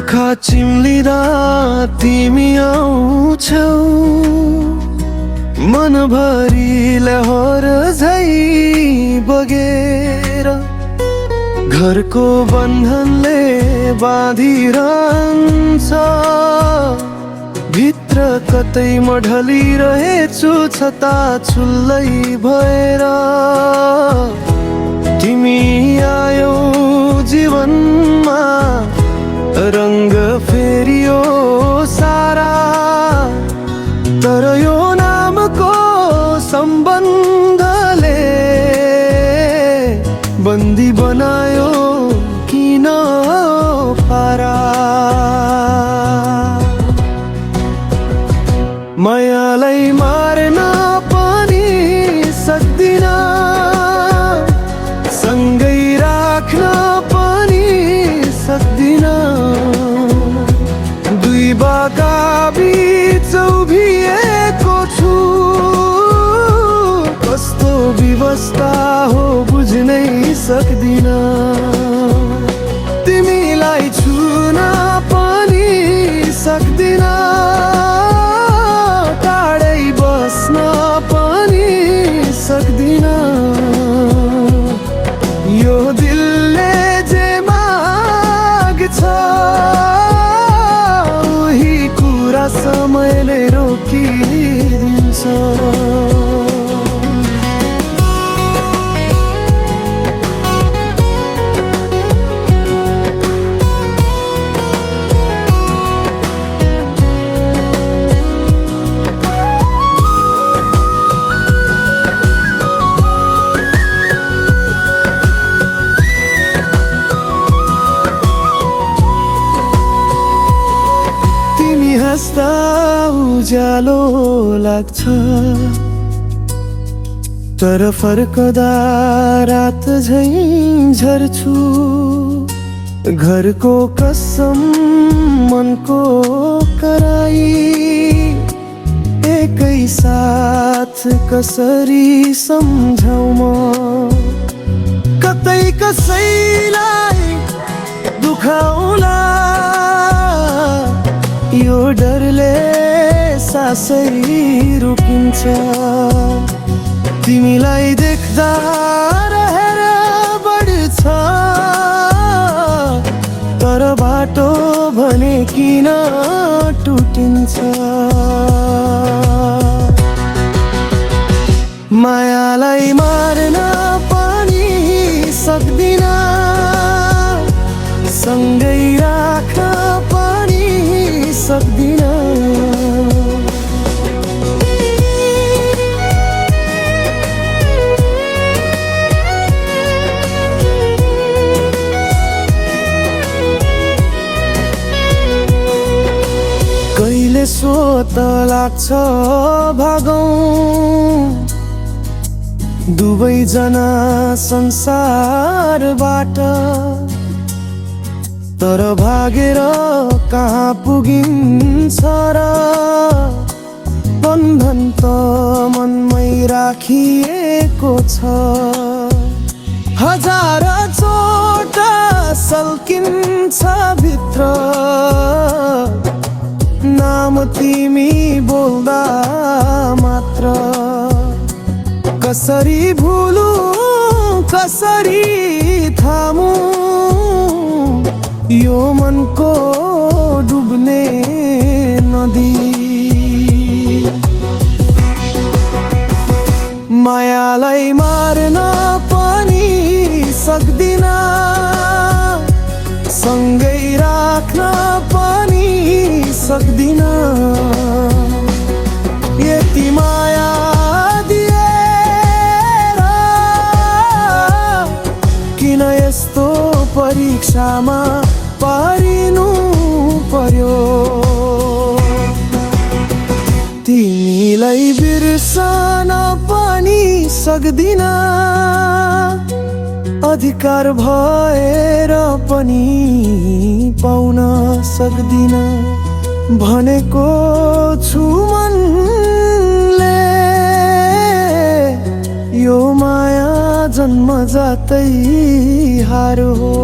आँखा चिम्लिँदा तिमी आउँछौ, मनभरि लहर झै बगेर। घरको बन्धनले बाँधिरहन्छ, भित्र कतै म ढलिरहेछु छताछुल्लै भएर। तिमी आयौ जीवनमा, रंग फेरियो सारा, तर यो नामको सम्बन्धले बन्दी बनायो किन पारा। मायालाई मार्न पनि सक्दिन, सँगै राख्न पनि सक्दिन। दुई बाका बीच उभिएको छु, कस्तो व्यवस्था हो बुझ्नै सक्दिन। तिमीलाई छुन पनि सक्दिन, टाढै बस्न पनि सक्दिन। यो दिलले जे माग्छ उही कुरा समयले रोकिदिन्छ। हाँस्दा उज्यालो लाग्छ, तर फर्कदा रात झै झर्छु। घरको कसम मनको कराई, एकै साथ कसरी सम्झाउ म। कतै कसैलाई दुखाउला यो डरले सासै रोकिन्छ। तिमीलाई देख्दा रहेर बढ्छ, तर बाटो भने किन टुटिन्छ। मायालाई मार्न पनि सक्दिन, सँगै राख्न पनि सक्दिन। कहिले सोत लाग्छ भागौं दुवैजना संसारबाट, तर भागेर कहाँ पुगिन्छ र। बन्धन त मनमै राखिएको छ, हजार चोट सल्किन्छ भित्र। नाम तिमी बोल्दा मात्र, कसरी भुलु कसरी थामु यो मनको डुब्ने नदी। मायालाई मार्न पनि सक्दिन, सँगै राख्न पनि सक्दिन। यति माया दिएर किन यस्तो परीक्षामा पारिनु पर्यो। तिमीलाई बिर्सन पनि सक्दिन, अधिकार भएर पनि पाउन सक्दिन। भनेको छु मनले, यो माया जन्मजातै हार हो।